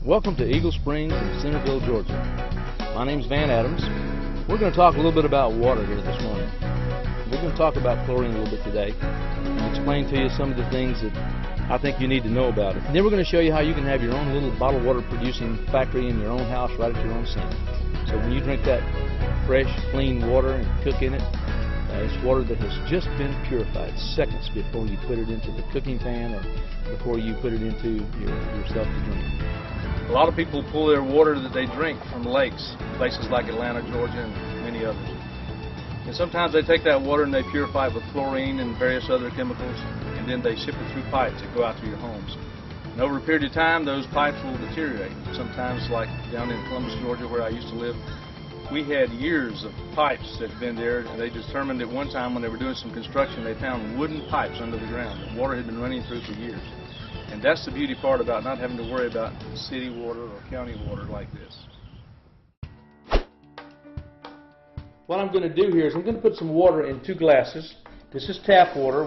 Welcome to Eagle Springs in Centerville, Georgia. My name's Van Adams. We're going to talk a little bit about water here this morning. We're going to talk about chlorine a little bit today and explain to you some of the things that I think you need to know about it. And then we're going to show you how you can have your own little bottled water producing factory in your own house right at your own sink. So when you drink that fresh, clean water and cook in it, it's water that has just been purified seconds before you put it into the cooking pan or before you put it into yourself to drink. A lot of people pull their water that they drink from lakes, places like Atlanta, Georgia, and many others. And sometimes they take that water and they purify it with chlorine and various other chemicals, and then they ship it through pipes that go out to your homes. And over a period of time, those pipes will deteriorate. Sometimes, like down in Columbus, Georgia, where I used to live, we had years of pipes that had been there, and they determined at one time when they were doing some construction, they found wooden pipes under the ground that water had been running through for years. And that's the beauty part about not having to worry about city water or county water like this. What I'm going to do here is I'm going to put some water in 2 glasses. This is tap water.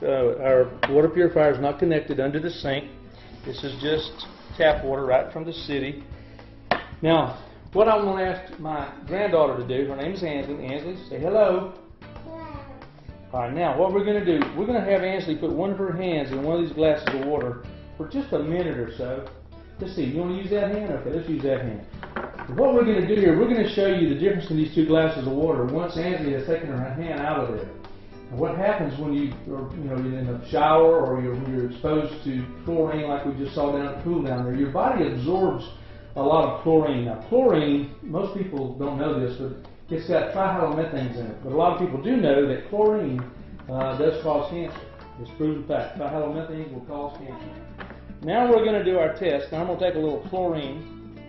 Our water purifier is not connected under the sink. This is just tap water right from the city. Now, what I'm going to ask my granddaughter to do, her name is Ansley. Ansley, say hello. All right, now what we're going to do, we're going to have Ansley put one of her hands in one of these glasses of water for just a minute or so. Let's see, you want to use that hand? Okay, let's use that hand. What we're going to do here, we're going to show you the difference in these 2 glasses of water once Ansley has taken her hand out of there. And what happens when you're in a shower or when you're exposed to chlorine like we just saw down at the pool down there, your body absorbs a lot of chlorine. Now chlorine, most people don't know this, but it's got trihalomethanes in it. But a lot of people do know that chlorine does cause cancer. It's proven fact. Trihalomethanes will cause cancer. Now we're going to do our test. Now I'm going to take a little chlorine.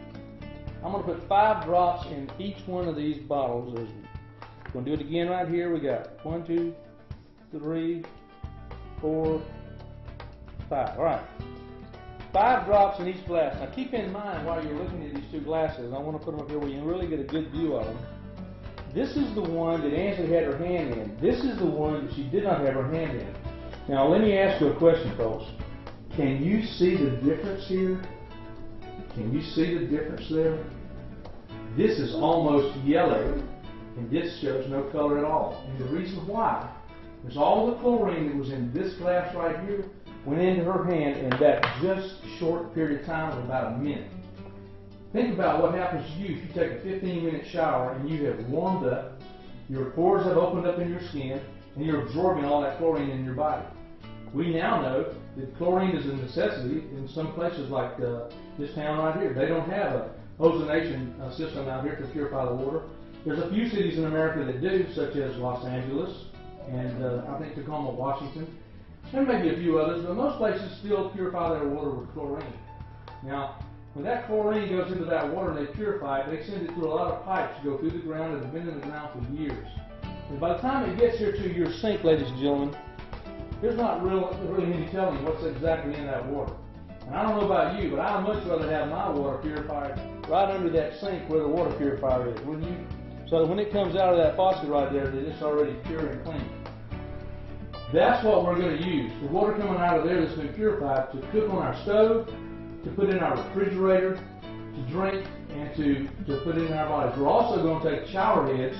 I'm going to put 5 drops in each one of these bottles. We're going to do it again right here. We got 1, 2, 3, 4, 5. All right. 5 drops in each glass. Now keep in mind while you're looking at these 2 glasses, I want to put them up here where you can really get a good view of them. This is the one that Ansley had her hand in. This is the one that she did not have her hand in. Now let me ask you a question, folks. Can you see the difference here? Can you see the difference there? This is almost yellow, and this shows no color at all. And the reason why is all the chlorine that was in this glass right here went into her hand in that just short period of time of about a minute. Think about what happens to you if you take a 15-minute shower and you have warmed up, your pores have opened up in your skin, and you're absorbing all that chlorine in your body. We now know that chlorine is a necessity in some places like this town right here. They don't have a ozonation system out here to purify the water. There's a few cities in America that do, such as Los Angeles and I think Tacoma, Washington. There may be a few others, but most places still purify their water with chlorine. Now, when that chlorine goes into that water and they purify it, they send it through a lot of pipes to go through the ground that have been in the ground for years. And by the time it gets here to your sink, ladies and gentlemen, there's not really any telling what's exactly in that water. And I don't know about you, but I'd much rather have my water purified right under that sink where the water purifier is, wouldn't you? So that when it comes out of that faucet right there, that it's already pure and clean. That's what we're going to use. The water coming out of there that's been purified to cook on our stove, to put in our refrigerator, to drink, and to put in our bodies. We're also going to take shower heads.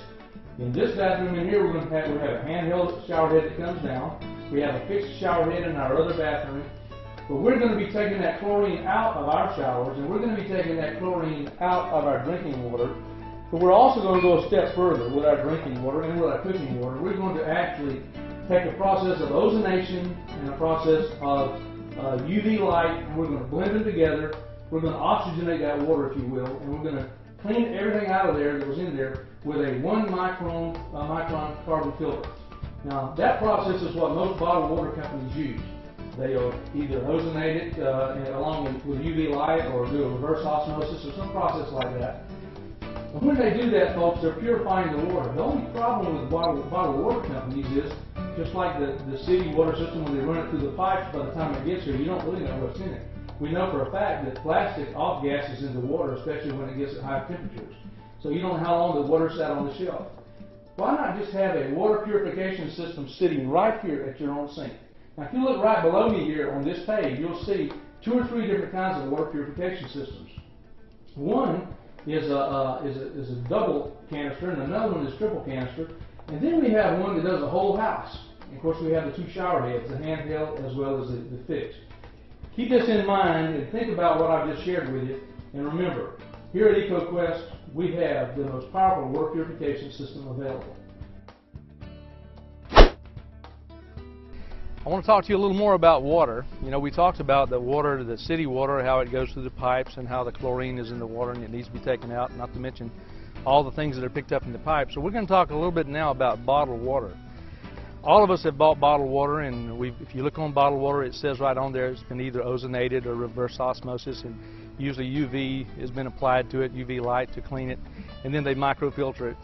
In this bathroom in here, we have a handheld shower head that comes down. We have a fixed shower head in our other bathroom. But we're going to be taking that chlorine out of our showers, and we're going to be taking that chlorine out of our drinking water. But we're also going to go a step further with our drinking water and with our cooking water. We're going to actually take a process of ozonation and a process of UV light, and we're going to blend them together. We're going to oxygenate that water, if you will, and we're going to clean everything out of there that was in there with a 1 micron carbon filter. Now, that process is what most bottled water companies use. They'll either ozonate it along with UV light or do a reverse osmosis or some process like that. And when they do that, folks, they're purifying the water. The only problem with bottled water companies is, just like the city water system, when they run it through the pipes, by the time it gets here, you don't really know what's in it. We know for a fact that plastic off-gases into water, especially when it gets at high temperatures. So you don't know how long the water sat on the shelf. Why not just have a water purification system sitting right here at your own sink? Now, if you look right below me here on this page, you'll see 2 or 3 different kinds of water purification systems. One is a double canister, and another one is triple canister. And then we have one that does the whole house. And of course, we have the 2 shower heads, the handheld as well as the fixed. Keep this in mind and think about what I've just shared with you. And remember, here at EcoQuest, we have the most powerful water purification system available. I want to talk to you a little more about water. You know, we talked about the water, the city water, how it goes through the pipes and how the chlorine is in the water and it needs to be taken out, not to mention all the things that are picked up in the pipe. So we're going to talk a little bit now about bottled water. All of us have bought bottled water, and if you look on bottled water, it says right on there it's been either ozonated or reverse osmosis, and usually UV has been applied to it, UV light to clean it, and then they microfilter it.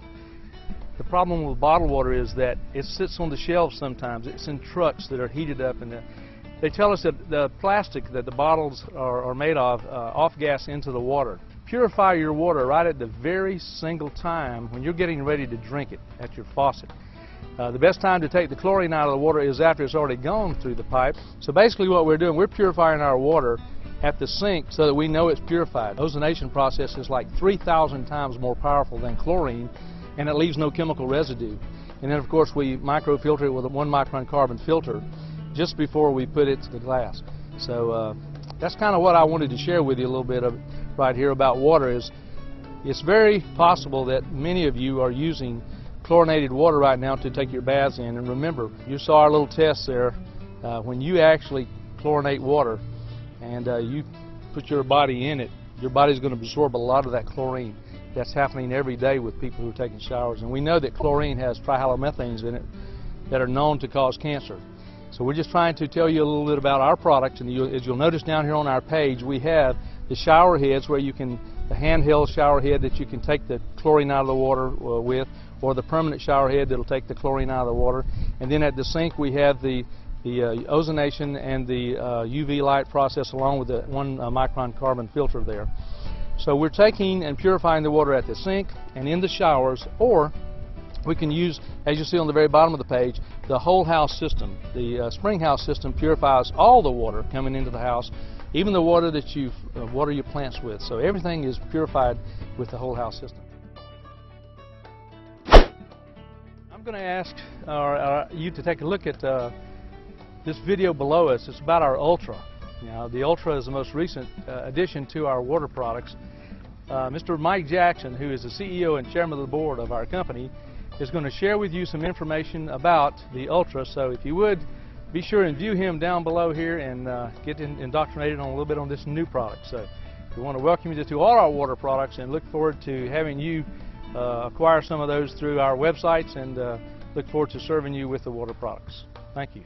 The problem with bottled water is that it sits on the shelves sometimes. It's in trucks that are heated up, and they tell us that the plastic that the bottles are made of off-gas into the water. Purify your water right at the very single time when you're getting ready to drink it at your faucet. The best time to take the chlorine out of the water is after it's already gone through the pipe. So basically what we're doing, we're purifying our water at the sink so that we know it's purified. Ozonation process is like 3,000 times more powerful than chlorine, and it leaves no chemical residue. And then of course we microfilter it with a 1 micron carbon filter just before we put it to the glass. So that's kind of what I wanted to share with you a little bit of right here about water. Is it's very possible that many of you are using chlorinated water right now to take your baths in. And remember, you saw our little test there. When you actually chlorinate water and you put your body in it, your body's going to absorb a lot of that chlorine. That's happening every day with people who are taking showers. And we know that chlorine has trihalomethanes in it that are known to cause cancer. So we're just trying to tell you a little bit about our products. And as you'll notice down here on our page, we have the shower heads where you can, the handheld shower head that you can take the chlorine out of the water with, or the permanent shower head that'll take the chlorine out of the water. And then at the sink we have the ozonation and the UV light process along with the 1 micron carbon filter there. So we're taking and purifying the water at the sink and in the showers, or we can use, as you see on the very bottom of the page, the whole house system. The spring house system purifies all the water coming into the house, even the water that you water your plants with. So everything is purified with the whole house system. I'm going to ask you to take a look at this video below us. It's about our Ultra. Now, the Ultra is the most recent addition to our water products. Mr. Mike Jackson, who is the CEO and chairman of the board of our company, is going to share with you some information about the Ultra. So if you would, be sure and view him down below here and get indoctrinated on a little bit on this new product. So we want to welcome you to all our water products and look forward to having you acquire some of those through our websites, and look forward to serving you with the water products. Thank you.